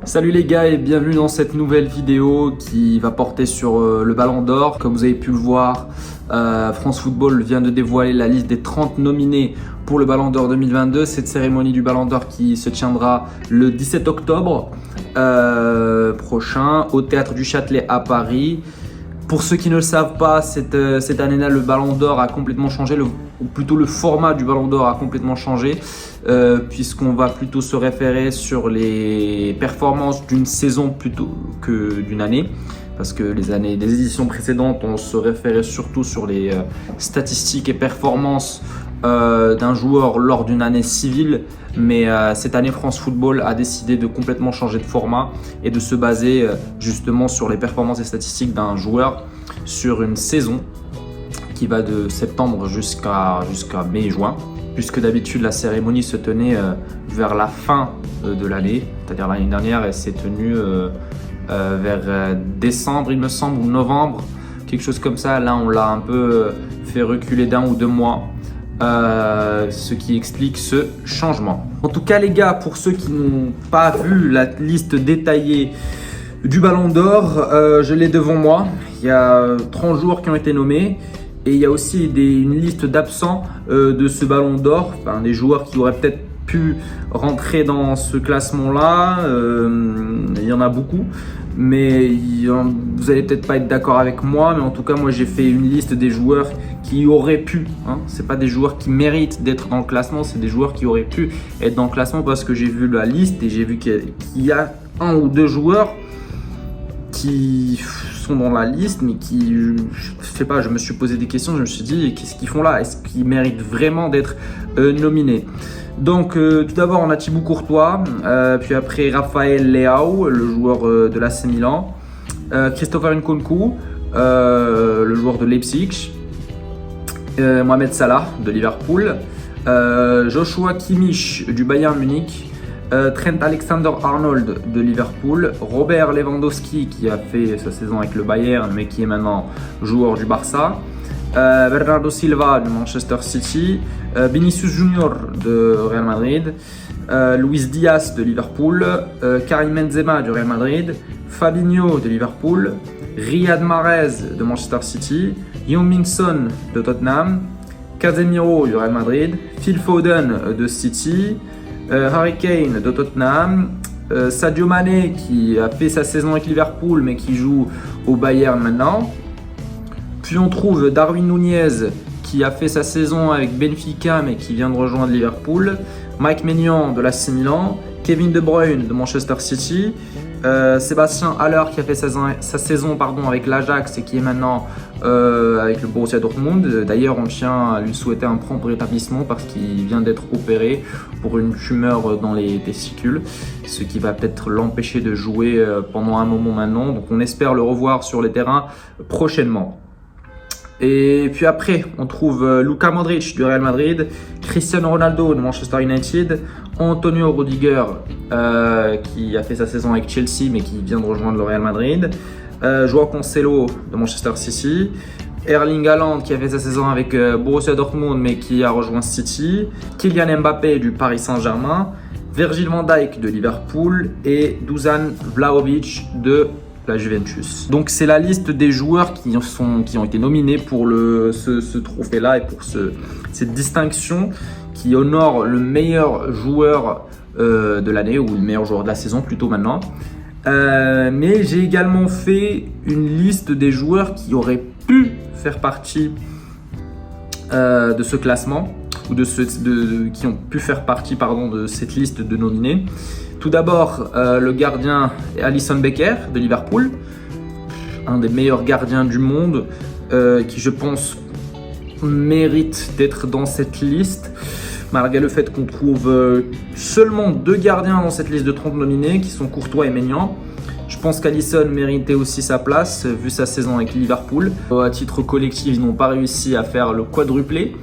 Salut les gars et bienvenue dans cette nouvelle vidéo qui va porter sur le Ballon d'Or. Comme vous avez pu le voir, France Football vient de dévoiler la liste des 30 nominés pour le Ballon d'Or 2022. Cette cérémonie du Ballon d'Or qui se tiendra le 17 octobre prochain au Théâtre du Châtelet à Paris. Pour ceux qui ne le savent pas, cette année-là, le Ballon d'Or a complètement changé, ou plutôt le format du Ballon d'Or a complètement changé, puisqu'on va plutôt se référer sur les performances d'une saison plutôt que d'une année. Parce que les éditions précédentes, on se référait surtout sur les statistiques et performances d'un joueur lors d'une année civile. Mais cette année, France Football a décidé de complètement changer de format et de se baser justement sur les performances et statistiques d'un joueur sur une saison qui va de septembre jusqu'à mai-juin. Puisque d'habitude, la cérémonie se tenait vers la fin de l'année, c'est-à-dire l'année dernière, elle s'est tenue vers décembre, il me semble, ou novembre, quelque chose comme ça. Là, on l'a un peu fait reculer d'1 ou 2 mois. Ce qui explique ce changement. En tout cas les gars, pour ceux qui n'ont pas vu la liste détaillée du Ballon d'Or, je l'ai devant moi. Il y a 30 joueurs qui ont été nommés et il y a aussi une liste d'absents de ce Ballon d'Or, enfin, des joueurs qui auraient peut-être pu rentrer dans ce classement-là. Il y en a beaucoup, mais vous allez peut-être pas être d'accord avec moi, mais en tout cas moi j'ai fait une liste des joueurs qui auraient pu, c'est pas des joueurs qui méritent d'être dans le classement, c'est des joueurs qui auraient pu être dans le classement parce que j'ai vu la liste et j'ai vu qu'il y a 1 ou 2 joueurs qui sont dans la liste mais qui, je sais pas, je me suis posé des questions, je me suis dit qu'est-ce qu'ils font là, est-ce qu'ils méritent vraiment d'être nominés? Donc tout d'abord on a Thibaut Courtois, puis après Raphaël Leao, le joueur de l'AC Milan, Christopher Nkunku, le joueur de Leipzig, Mohamed Salah de Liverpool, Joshua Kimmich du Bayern Munich, Trent Alexander-Arnold de Liverpool, Robert Lewandowski qui a fait sa saison avec le Bayern mais qui est maintenant joueur du Barça, Bernardo Silva de Manchester City, Vinicius Junior de Real Madrid, Luis Diaz de Liverpool, Karim Benzema du Real Madrid, Fabinho de Liverpool, Riyad Mahrez de Manchester City, Heung-min Son de Tottenham, Casemiro du Real Madrid, Phil Foden de City, Harry Kane de Tottenham, Sadio Mané qui a fait sa saison avec Liverpool mais qui joue au Bayern maintenant. Puis on trouve Darwin Nunez qui a fait sa saison avec Benfica mais qui vient de rejoindre Liverpool, Mike Maignan de l'AC Milan, Kevin De Bruyne de Manchester City, Sébastien Haller qui a fait sa saison avec l'Ajax et qui est maintenant avec le Borussia Dortmund. D'ailleurs, on tient à lui souhaiter un prompt rétablissement parce qu'il vient d'être opéré pour une tumeur dans les testicules, ce qui va peut-être l'empêcher de jouer pendant un moment maintenant. Donc on espère le revoir sur les terrains prochainement. Et puis après, on trouve Luka Modric du Real Madrid, Cristiano Ronaldo de Manchester United, Antonio Rudiger qui a fait sa saison avec Chelsea mais qui vient de rejoindre le Real Madrid, Joao Cancelo de Manchester City, Erling Haaland qui a fait sa saison avec Borussia Dortmund mais qui a rejoint City, Kylian Mbappé du Paris Saint-Germain, Virgil van Dijk de Liverpool et Dusan Vlahovic de la Juventus. Donc c'est la liste des joueurs qui ont été nominés pour ce trophée-là et pour cette distinction qui honore le meilleur joueur de l'année ou le meilleur joueur de la saison plutôt maintenant. Mais j'ai également fait une liste des joueurs qui auraient pu faire partie de ce classement ou qui ont pu faire partie de cette liste de nominés. Tout d'abord, le gardien Alisson Becker de Liverpool, un des meilleurs gardiens du monde, qui je pense mérite d'être dans cette liste, malgré le fait qu'on trouve seulement 2 gardiens dans cette liste de 30 nominés, qui sont Courtois et Maignan. Je pense qu'Alisson méritait aussi sa place, vu sa saison avec Liverpool. À titre collectif, ils n'ont pas réussi à faire le quadruplé,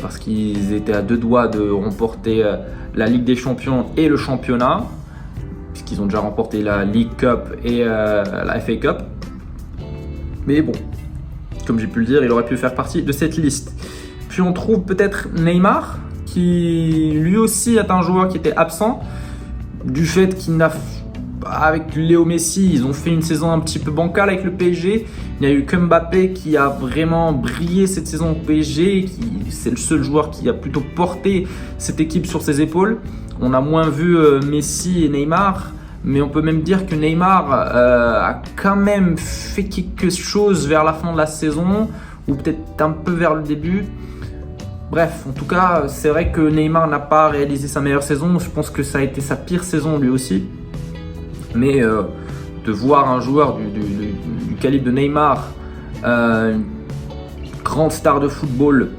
parce qu'ils étaient à 2 doigts de remporter la Ligue des Champions et le championnat, puisqu'ils ont déjà remporté la League Cup et la FA Cup. Mais bon, comme j'ai pu le dire, il aurait pu faire partie de cette liste. Puis on trouve peut-être Neymar, qui lui aussi est un joueur qui était absent, du fait qu'il n'a avec Léo Messi, ils ont fait une saison un petit peu bancale avec le PSG. Il n'y a eu que Mbappé qui a vraiment brillé cette saison au PSG. C'est le seul joueur qui a plutôt porté cette équipe sur ses épaules. On a moins vu Messi et Neymar. Mais on peut même dire que Neymar a quand même fait quelque chose vers la fin de la saison, ou peut-être un peu vers le début. Bref, en tout cas, c'est vrai que Neymar n'a pas réalisé sa meilleure saison. Je pense que ça a été sa pire saison lui aussi. Mais de voir un joueur du calibre de Neymar, grande star de football,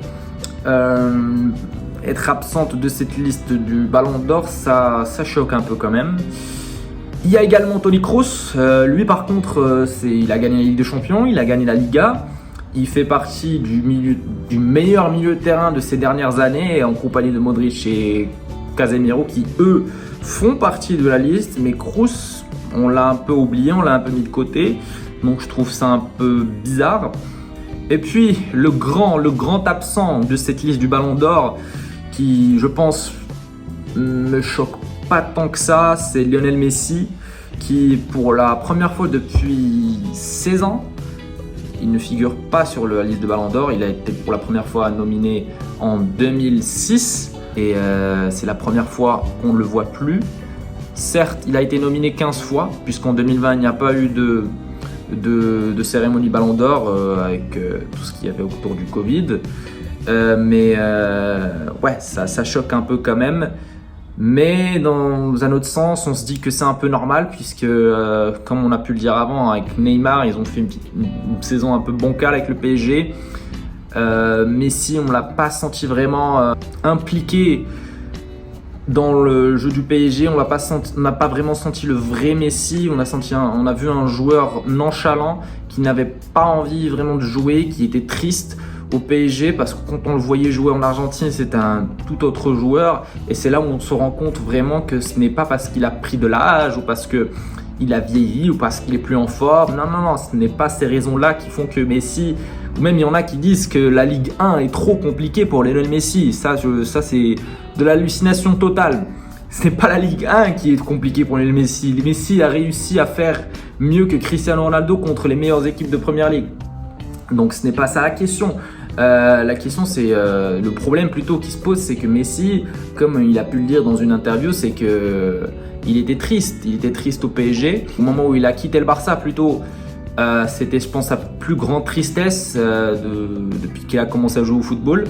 être absente de cette liste du Ballon d'Or, ça choque un peu quand même. Il y a également Toni Kroos. Lui, par contre, il a gagné la Ligue des Champions, il a gagné la Liga. Il fait partie du meilleur milieu de terrain de ces dernières années, en compagnie de Modric et Casemiro, qui eux font partie de la liste. Mais Kroos, on l'a un peu oublié, on l'a un peu mis de côté. Donc je trouve ça un peu bizarre. Et puis le grand absent de cette liste du Ballon d'Or, qui je pense me choque pas tant que ça, c'est Lionel Messi, qui pour la première fois depuis 16 ans, il ne figure pas sur la liste de Ballon d'Or. Il a été pour la première fois nominé en 2006 et c'est la première fois qu'on ne le voit plus. Certes, il a été nominé 15 fois, puisqu'en 2020, il n'y a pas eu de cérémonie Ballon d'Or avec tout ce qu'il y avait autour du Covid. Ouais, ça choque un peu quand même. Mais dans un autre sens, on se dit que c'est un peu normal, puisque comme on a pu le dire avant, avec Neymar, ils ont fait une saison un peu bancale avec le PSG. Messi, on ne l'a pas senti vraiment impliqué dans le jeu du PSG. On n'a pas vraiment senti le vrai Messi. On a vu un joueur nonchalant qui n'avait pas envie vraiment de jouer, qui était triste au PSG, parce que quand on le voyait jouer en Argentine, c'était un tout autre joueur. Et c'est là où on se rend compte vraiment que ce n'est pas parce qu'il a pris de l'âge ou parce qu'il a vieilli ou parce qu'il est plus en forme. Non, ce n'est pas ces raisons-là qui font que Messi, ou même il y en a qui disent que la Ligue 1 est trop compliquée pour Lionel Messi. Ça c'est de l'hallucination totale. Ce n'est pas la Ligue 1 qui est compliquée pour Lionel Messi. Messi a réussi à faire mieux que Cristiano Ronaldo contre les meilleures équipes de Première Ligue. Donc ce n'est pas ça la question. La question, c'est le problème plutôt qui se pose, c'est que Messi, comme il a pu le dire dans une interview, c'est que il était triste. Il était triste au PSG. Au moment où il a quitté le Barça, plutôt, c'était, je pense, sa plus grande tristesse depuis qu'il a commencé à jouer au football.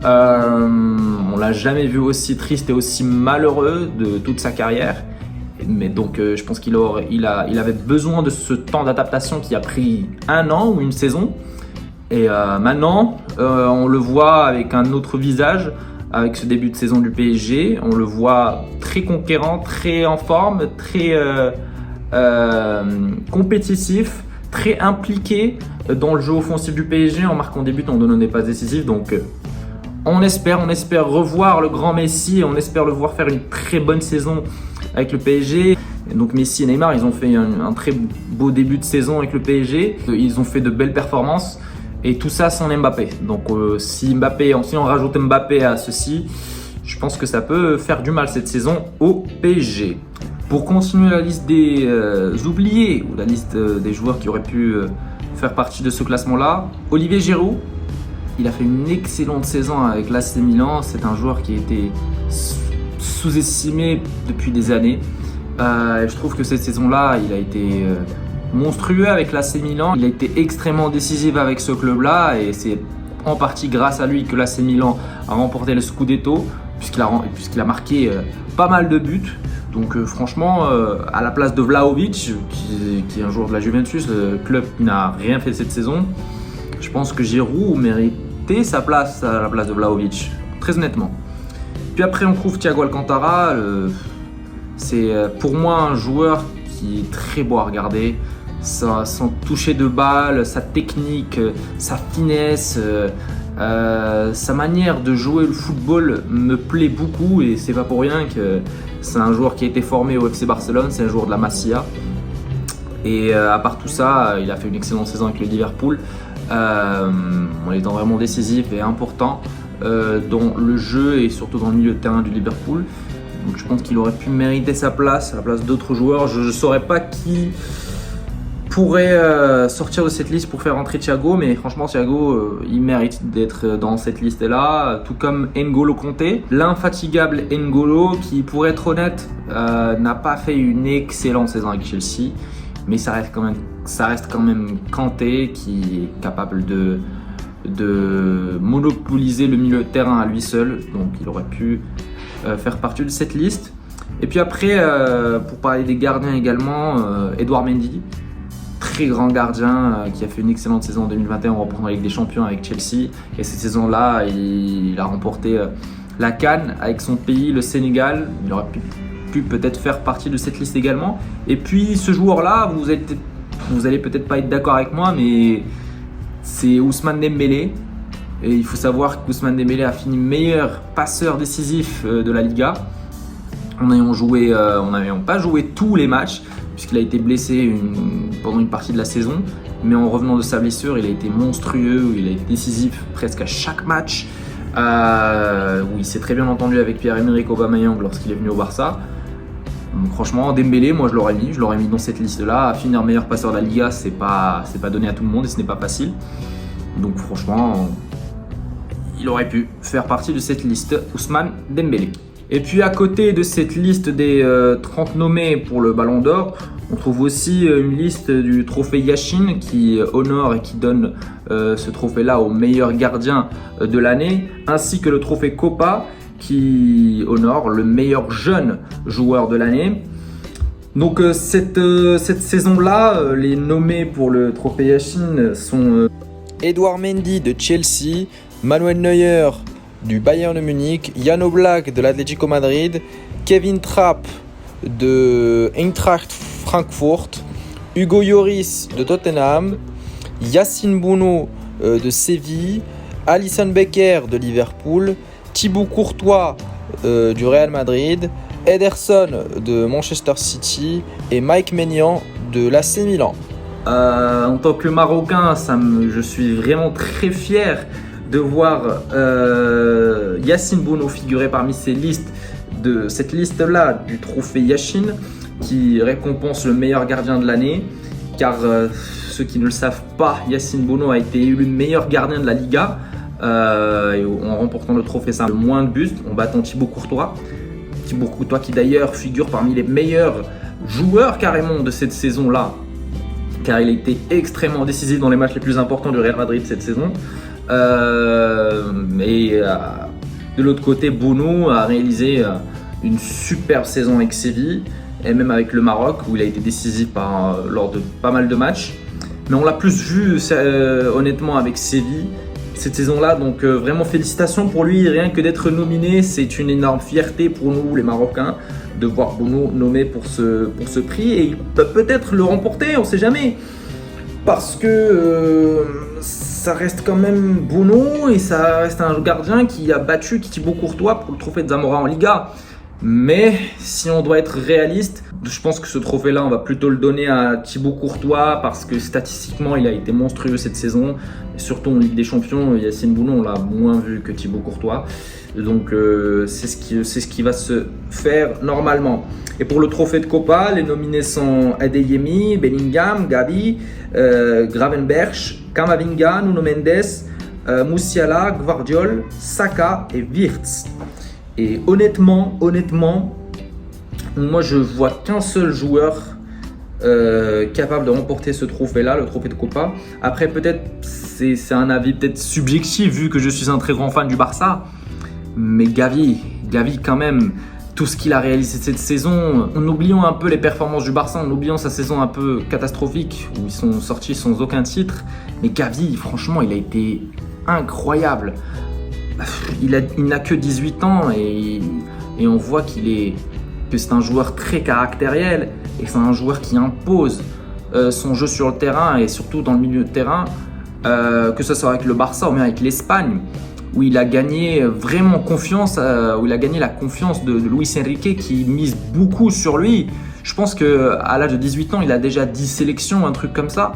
On l'a jamais vu aussi triste et aussi malheureux de toute sa carrière. Mais donc, je pense qu'il avait besoin de ce temps d'adaptation qui a pris 1 an ou une saison. Et maintenant, on le voit avec un autre visage, avec ce début de saison du PSG. On le voit très conquérant, très en forme, très compétitif, très impliqué dans le jeu offensif du PSG, en marquant des buts, en donnant des passes décisives. Donc, on espère revoir le grand Messi, on espère le voir faire une très bonne saison avec le PSG. Et donc Messi et Neymar, ils ont fait un très beau début de saison avec le PSG. Ils ont fait de belles performances. Et tout ça sans Mbappé. Donc si on rajoute Mbappé à ceci, je pense que ça peut faire du mal cette saison au PSG. Pour continuer la liste des oubliés, ou la liste des joueurs qui auraient pu faire partie de ce classement-là, Olivier Giroud, il a fait une excellente saison avec l'AC Milan. C'est un joueur qui a été sous-estimé depuis des années. Je trouve que cette saison-là, il a été monstrueux avec l'AC Milan. Il a été extrêmement décisif avec ce club-là et c'est en partie grâce à lui que l'AC Milan a remporté le Scudetto, puisqu'il a marqué pas mal de buts. Donc franchement, à la place de Vlahovic, qui est un joueur de la Juventus, le club qui n'a rien fait cette saison, je pense que Giroud méritait sa place à la place de Vlahovic, très honnêtement. Puis après, on trouve Thiago Alcantara. C'est pour moi un joueur qui est très beau à regarder. Son toucher de balle, sa technique, sa finesse, sa manière de jouer le football me plaît beaucoup, et c'est pas pour rien que c'est un joueur qui a été formé au FC Barcelone, c'est un joueur de la Masia. Et à part tout ça, il a fait une excellente saison avec le Liverpool, en étant vraiment décisif et important dans le jeu et surtout dans le milieu de terrain du Liverpool. Donc je pense qu'il aurait pu mériter sa place à la place d'autres joueurs. Je ne saurais pas qui pourrait sortir de cette liste pour faire entrer Thiago, mais franchement Thiago il mérite d'être dans cette liste là, tout comme N'Golo Kanté, l'infatigable N'Golo qui, pour être honnête, n'a pas fait une excellente saison avec Chelsea, mais ça reste quand même Kanté qui est capable de monopoliser le milieu de terrain à lui seul, donc il aurait pu faire partie de cette liste. Et puis après, pour parler des gardiens également, Edouard Mendy, très grand gardien qui a fait une excellente saison en 2021 en remportant la Ligue des Champions avec Chelsea, et cette saison-là il a remporté la CAN avec son pays, le Sénégal. Il aurait pu peut-être faire partie de cette liste également. Et puis ce joueur-là, vous allez peut-être pas être d'accord avec moi, mais c'est Ousmane Dembélé. Et il faut savoir qu'Ousmane Dembélé a fini meilleur passeur décisif de la Liga en n'ayant pas joué tous les matchs, puisqu'il a été blessé pendant une partie de la saison, mais en revenant de sa blessure, il a été monstrueux, il a été décisif presque à chaque match, où il s'est très bien entendu avec Pierre-Emerick Aubameyang lorsqu'il est venu au Barça. Donc franchement, Dembélé, moi je l'aurais mis dans cette liste-là. Finir meilleur passeur de la Liga, c'est pas donné à tout le monde et ce n'est pas facile. Donc franchement, il aurait pu faire partie de cette liste, Ousmane Dembélé. Et puis à côté de cette liste des 30 nommés pour le Ballon d'Or, on trouve aussi une liste du trophée Yashin qui honore et qui donne ce trophée-là au meilleur gardien de l'année, ainsi que le trophée Copa qui honore le meilleur jeune joueur de l'année. Donc cette saison-là, les nommés pour le trophée Yashin sont Edouard Mendy de Chelsea, Manuel Neuer du Bayern de Munich, Jan Oblak de l'Atlético Madrid, Kevin Trapp de Eintracht Francfort, Hugo Lloris de Tottenham, Yacine Bounou de Séville, Alisson Becker de Liverpool, Thibaut Courtois du Real Madrid, Ederson de Manchester City et Mike Maignan de l'AC Milan. En tant que Marocain, je suis vraiment très fier de voir Yacine Bounou figurer parmi cette liste-là du trophée Yashin qui récompense le meilleur gardien de l'année, car ceux qui ne le savent pas, Yacine Bounou a été élu meilleur gardien de la Liga en remportant le trophée simple le moins de buts, en battant Thibaut Courtois qui d'ailleurs figure parmi les meilleurs joueurs carrément de cette saison-là, car il a été extrêmement décisif dans les matchs les plus importants du Real Madrid cette saison. De l'autre côté, Bounou a réalisé une superbe saison avec Séville et même avec le Maroc où il a été décisif lors de pas mal de matchs. Mais on l'a plus vu honnêtement avec Séville cette saison-là, donc vraiment félicitations pour lui. Rien que d'être nominé, c'est une énorme fierté pour nous les Marocains de voir Bounou nommé pour ce prix, et il peut peut-être le remporter, on ne sait jamais, parce que ça reste quand même Bounou et ça reste un gardien qui a battu Thibaut Courtois pour le trophée de Zamora en Liga. Mais si on doit être réaliste, je pense que ce trophée-là, on va plutôt le donner à Thibaut Courtois parce que statistiquement, il a été monstrueux cette saison. Et surtout en Ligue des Champions, Yacine Bounou, on l'a moins vu que Thibaut Courtois. Donc c'est ce qui va se faire normalement. Et pour le trophée de Copa, les nominés sont Adeyemi, Bellingham, Gavi, Gravenberch, Camavinga, Nuno Mendes, Musiala, Gvardiol, Saka et Wirtz. Et honnêtement, moi je vois qu'un seul joueur capable de remporter ce trophée-là, le trophée de Copa. Après peut-être c'est un avis peut-être subjectif vu que je suis un très grand fan du Barça, mais Gavi quand même, tout ce qu'il a réalisé cette saison, en oubliant un peu les performances du Barça, en oubliant sa saison un peu catastrophique où ils sont sortis sans aucun titre, mais Gavi franchement il a été incroyable. Il n'a que 18 ans et on voit que c'est un joueur très caractériel et que c'est un joueur qui impose son jeu sur le terrain et surtout dans le milieu de terrain, que ce soit avec le Barça ou même avec l'Espagne, où il a gagné vraiment confiance, où il a gagné la confiance de Luis Enrique qui mise beaucoup sur lui. Je pense qu'à l'âge de 18 ans, il a déjà 10 sélections, un truc comme ça.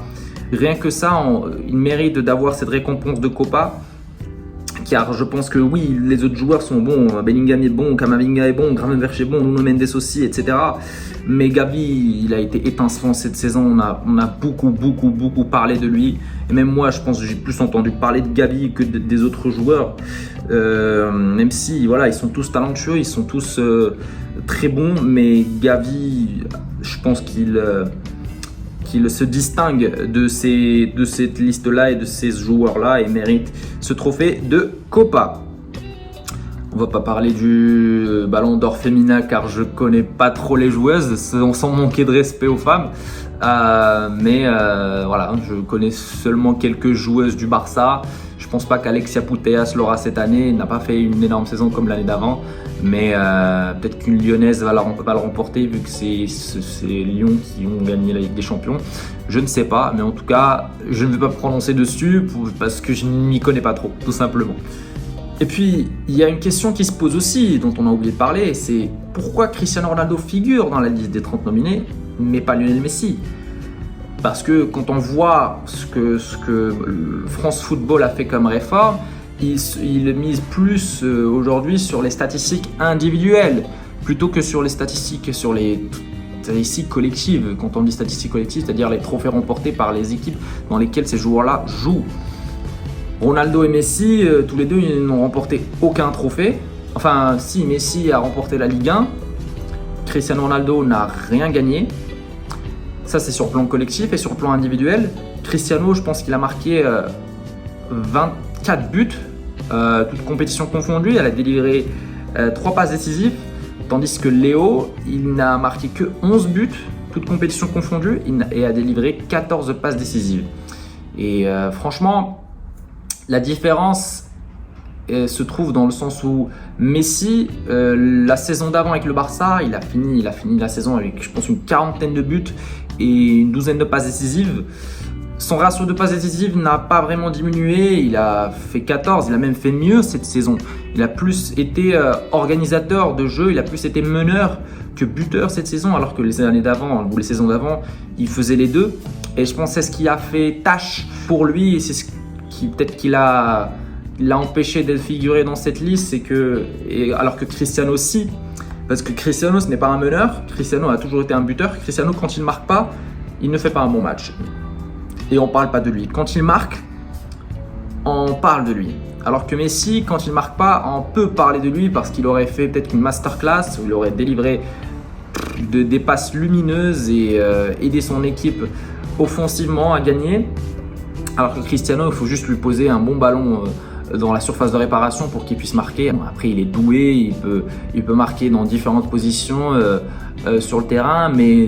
Rien que ça, il mérite d'avoir cette récompense de Copa car je pense que oui, les autres joueurs sont bons, Bellingham est bon, Camavinga est bon, Gravenberch est bon, Nuno Mendes aussi, etc. Mais Gavi, il a été étincelant cette saison, on a beaucoup parlé de lui. Et même moi, je pense que j'ai plus entendu parler de Gavi que des autres joueurs. Même si, voilà, ils sont tous talentueux, ils sont tous très bons, mais Gavi, je pense qu'il se distingue de cette liste-là et de ces joueurs-là et mérite ce trophée de Copa. On va pas parler du Ballon d'Or féminin car je connais pas trop les joueuses, sans manquer de respect aux femmes. Mais voilà, je connais seulement quelques joueuses du Barça. Je pense pas qu'Alexia Putellas l'aura cette année. Elle n'a pas fait une énorme saison comme l'année d'avant. Mais peut-être qu'une Lyonnaise va le remporter vu que c'est Lyon qui ont gagné la Ligue des Champions. Je ne sais pas, mais en tout cas, je ne vais pas me prononcer dessus parce que je ne m'y connais pas trop, tout simplement. Et puis, il y a une question qui se pose aussi, dont on a oublié de parler, c'est pourquoi Cristiano Ronaldo figure dans la liste des 30 nominés, mais pas Lionel Messi? Parce que quand on voit ce que France Football a fait comme réforme, il mise plus aujourd'hui sur les statistiques individuelles plutôt que sur les statistiques collectives. Quand on dit statistiques collectives, c'est-à-dire les trophées remportés par les équipes dans lesquelles ces joueurs-là jouent. Ronaldo et Messi, tous les deux, ils n'ont remporté aucun trophée. Enfin, si, Messi a remporté la Ligue 1. Cristiano Ronaldo n'a rien gagné. Ça, c'est sur le plan collectif et sur le plan individuel. Cristiano, je pense qu'il a marqué 24 buts, toutes compétitions confondues. Elle a délivré 3 passes décisives. Tandis que Léo, il n'a marqué que 11 buts, toutes compétitions confondues, et a délivré 14 passes décisives. Et franchement, la différence se trouve dans le sens où Messi, la saison d'avant avec le Barça, il a fini la saison avec, je pense, une quarantaine de buts et une douzaine de passes décisives. Son ratio de passes décisives n'a pas vraiment diminué, il a fait 14, il a même fait mieux cette saison. Il a plus été organisateur de jeu, il a plus été meneur que buteur cette saison, alors que les années d'avant, ou les saisons d'avant, il faisait les deux. Et je pense que c'est ce qui a fait tâche pour lui, et c'est ce qui peut-être qu'il l'a empêché d'être figuré dans cette liste, alors que Cristiano aussi, parce que Cristiano ce n'est pas un meneur, Cristiano a toujours été un buteur. Cristiano, quand il ne marque pas, il ne fait pas un bon match. Et on ne parle pas de lui. Quand il marque, on parle de lui. Alors que Messi, quand il ne marque pas, on peut parler de lui parce qu'il aurait fait peut-être une masterclass où il aurait délivré des passes lumineuses et aidé son équipe offensivement à gagner. Alors que Cristiano, il faut juste lui poser un bon ballon dans la surface de réparation pour qu'il puisse marquer. Bon, après, il est doué, il peut marquer dans différentes positions sur le terrain, mais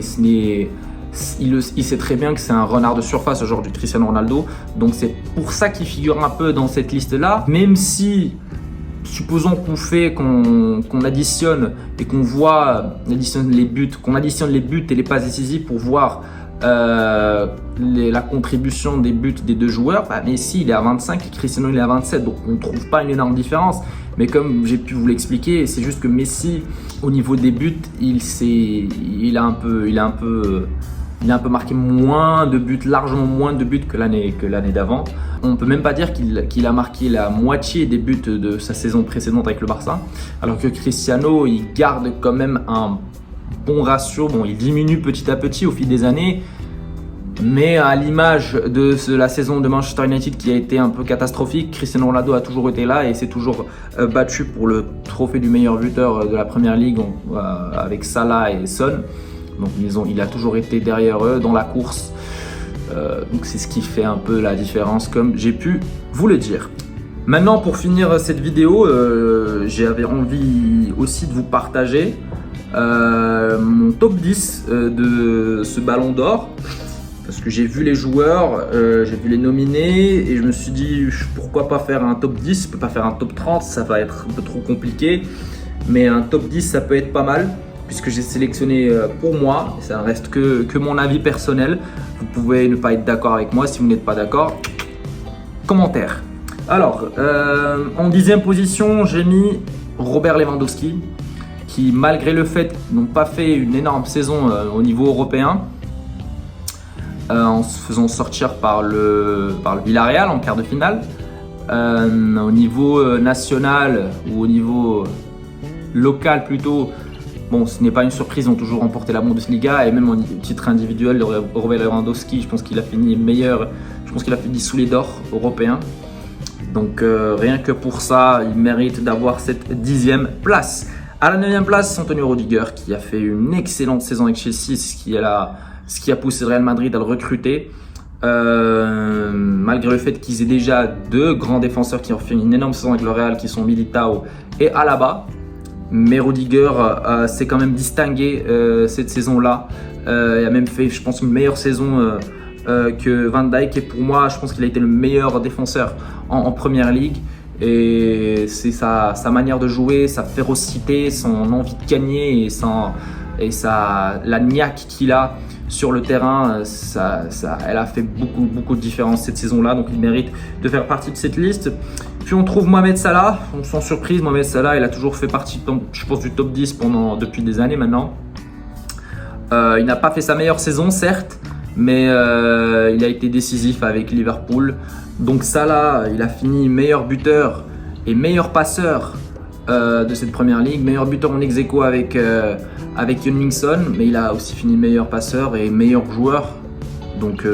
il sait très bien que c'est un renard de surface aujourd'hui, Cristiano Ronaldo. Donc c'est pour ça qu'il figure un peu dans cette liste-là. Même si, supposons qu'on additionne et qu'on additionne les buts et les passes décisives pour voir la contribution des buts des deux joueurs, Messi il est à 25 et Cristiano il est à 27, donc on ne trouve pas une énorme différence. Mais comme j'ai pu vous l'expliquer, c'est juste que Messi, au niveau des buts, il a un peu marqué moins de buts, largement moins de buts que l'année d'avant. On ne peut même pas dire qu'il a marqué la moitié des buts de sa saison précédente avec le Barça, alors que Cristiano, il garde quand même un bon ratio. Bon, il diminue petit à petit au fil des années, mais à l'image de la saison de Manchester United qui a été un peu catastrophique, Cristiano Ronaldo a toujours été là et s'est toujours battu pour le trophée du meilleur buteur de la Première Ligue avec Salah et Son. Donc il a toujours été derrière eux dans la course. Donc c'est ce qui fait un peu la différence, comme j'ai pu vous le dire. Maintenant, pour finir cette vidéo, j'avais envie aussi de vous partager mon top 10 de ce Ballon d'Or. Parce que j'ai vu les joueurs, j'ai vu les nominés et je me suis dit pourquoi pas faire un top 10, je peux pas faire un top 30, ça va être un peu trop compliqué. Mais un top 10 ça peut être pas mal puisque j'ai sélectionné pour moi, ça ne reste que mon avis personnel. Vous pouvez ne pas être d'accord avec moi, si vous n'êtes pas d'accord, commentaire. Alors, en 10e position, j'ai mis Robert Lewandowski qui, malgré le fait qu'ils n'ont pas fait une énorme saison au niveau européen, en se faisant sortir par le Villarreal en quart de finale, Au niveau national ou au niveau local plutôt, bon, ce n'est pas une surprise, ils ont toujours remporté la Bundesliga et même en titre individuel de Robert Lewandowski, je pense qu'il a fini meilleur, je pense qu'il a fini sous les d'or européens. Donc rien que pour ça, il mérite d'avoir cette 10e place. À la 9e place, Antonio Rudiger qui a fait une excellente saison avec Chelsea, ce qui a poussé le Real Madrid à le recruter. Malgré le fait qu'ils aient déjà deux grands défenseurs qui ont fait une énorme saison avec le Real, qui sont Militao et Alaba. Mais Rudiger s'est quand même distingué cette saison-là. Il a même fait, je pense, une meilleure saison que Van Dijk. Et pour moi, je pense qu'il a été le meilleur défenseur en Première Ligue. Et c'est sa manière de jouer, sa férocité, son envie de gagner et la niaque qu'il a sur le terrain, elle a fait beaucoup de différence cette saison-là. Donc il mérite de faire partie de cette liste. Puis on trouve Mohamed Salah, sans surprise. Mohamed Salah, il a toujours fait partie, je pense, du top 10 depuis des années maintenant. Il n'a pas fait sa meilleure saison, certes, mais il a été décisif avec Liverpool. Donc Salah, il a fini meilleur buteur et meilleur passeur de cette première ligue, meilleur buteur en ex-aequo avec Heung-min Son, mais il a aussi fini meilleur passeur et meilleur joueur. Donc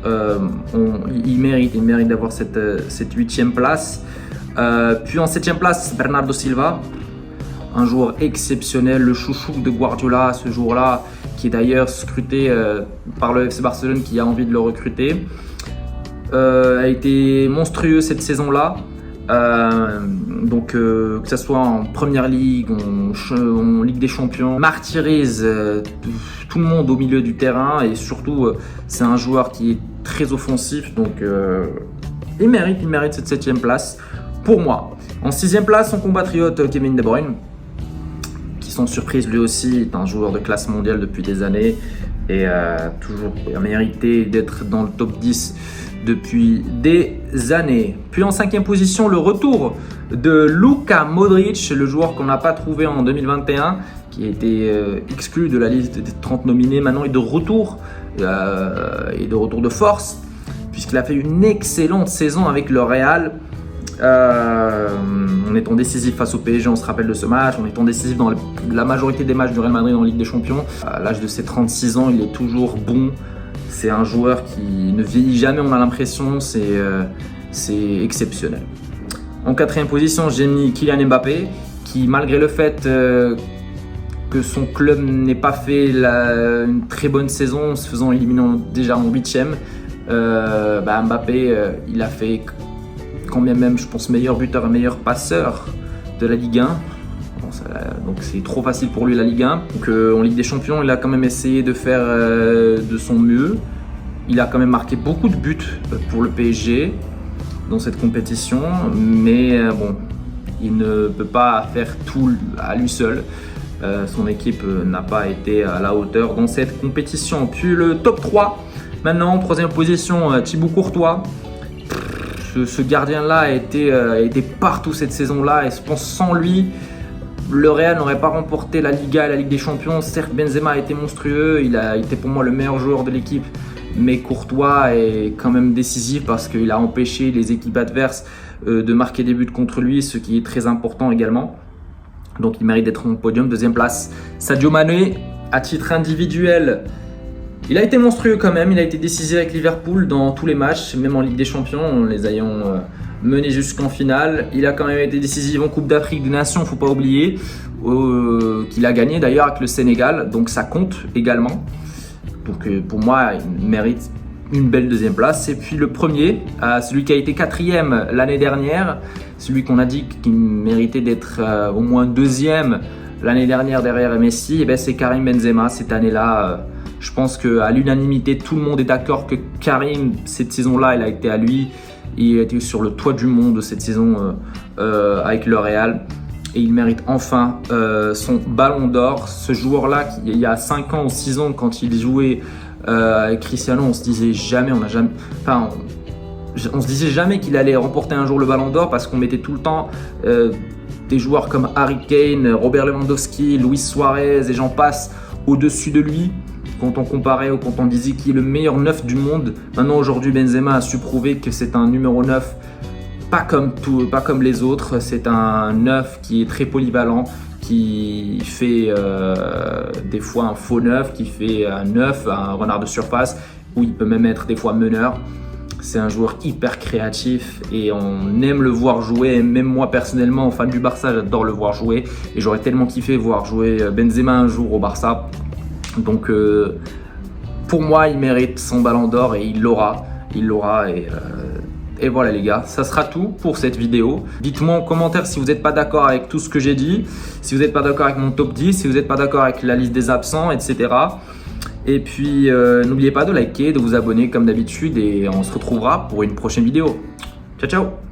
il mérite d'avoir cette 8e place. Puis en 7e place, Bernardo Silva, un joueur exceptionnel, le chouchou de Guardiola ce jour-là, qui est d'ailleurs scruté par le FC Barcelone qui a envie de le recruter. A été monstrueux cette saison-là. Donc que ce soit en Première Ligue, en Ligue des Champions, martyrise tout le monde au milieu du terrain et surtout c'est un joueur qui est très offensif, donc il mérite cette 7e place pour moi. En 6e place, son compatriote Kevin De Bruyne, qui sans surprise lui aussi est un joueur de classe mondiale depuis des années et toujours a mérité d'être dans le top 10 depuis des années. Puis en 5e position, le retour de Luka Modric, le joueur qu'on n'a pas trouvé en 2021, qui a été exclu de la liste des 30 nominés. Maintenant, il est de retour, de force, puisqu'il a fait une excellente saison avec le Real. En étant décisif face au PSG, on se rappelle de ce match, en étant décisif dans la majorité des matchs du Real Madrid en Ligue des Champions. À l'âge de ses 36 ans, il est toujours bon. C'est un joueur qui ne vieillit jamais, on a l'impression, c'est exceptionnel. En 4e position, j'ai mis Kylian Mbappé, qui malgré le fait que son club n'ait pas fait une très bonne saison, en se faisant éliminer déjà en 8e, Mbappé, il a fait quand même, je pense, meilleur buteur et meilleur passeur de la Ligue 1. Donc c'est trop facile pour lui la Ligue 1. Donc en Ligue des Champions, il a quand même essayé de faire de son mieux. Il a quand même marqué beaucoup de buts pour le PSG dans cette compétition, mais il ne peut pas faire tout à lui seul. Son équipe n'a pas été à la hauteur dans cette compétition. Puis le top 3, maintenant en 3e position, Thibaut Courtois. Ce gardien-là a été partout cette saison-là et je pense sans lui, le Real n'aurait pas remporté la Liga et la Ligue des Champions. Certes, Benzema a été monstrueux, il a été pour moi le meilleur joueur de l'équipe, mais Courtois est quand même décisif parce qu'il a empêché les équipes adverses de marquer des buts contre lui, ce qui est très important également. Donc il mérite d'être en podium. 2e place, Sadio Mané. À titre individuel, il a été monstrueux quand même, il a été décisif avec Liverpool dans tous les matchs, même en Ligue des Champions, en les ayant menés jusqu'en finale. Il a quand même été décisif en Coupe d'Afrique des Nations, il ne faut pas oublier, qu'il a gagné d'ailleurs avec le Sénégal, donc ça compte également. Donc pour moi, il mérite une belle 2e place. Et puis le premier, celui qui a été 4e l'année dernière, celui qu'on a dit qu'il méritait d'être au moins 2e l'année dernière derrière Messi, c'est Karim Benzema. Cette année-là, je pense qu'à l'unanimité, tout le monde est d'accord que Karim, cette saison-là, il a été à lui. Il a été sur le toit du monde cette saison avec le Real. Et il mérite enfin son ballon d'or. Ce joueur-là, il y a 5 ans ou 6 ans, quand il jouait avec Cristiano, on se disait jamais qu'il allait remporter un jour le ballon d'or parce qu'on mettait tout le temps des joueurs comme Harry Kane, Robert Lewandowski, Luis Suarez et j'en passe au-dessus de lui. quand on comparait ou quand on disait qui est le meilleur neuf du monde, maintenant aujourd'hui Benzema a su prouver que c'est un numéro 9 pas comme les autres. C'est un neuf qui est très polyvalent, qui fait des fois un faux neuf, qui fait un neuf, un renard de surface, où il peut même être des fois meneur. C'est un joueur hyper créatif et on aime le voir jouer. Et même moi personnellement, fan du Barça, j'adore le voir jouer. Et j'aurais tellement kiffé voir jouer Benzema un jour au Barça. Donc pour moi, il mérite son ballon d'or et il l'aura. Et voilà les gars, ça sera tout pour cette vidéo. Dites-moi en commentaire si vous n'êtes pas d'accord avec tout ce que j'ai dit, si vous n'êtes pas d'accord avec mon top 10, si vous n'êtes pas d'accord avec la liste des absents, etc. Et puis n'oubliez pas de liker, de vous abonner comme d'habitude et on se retrouvera pour une prochaine vidéo. Ciao ciao.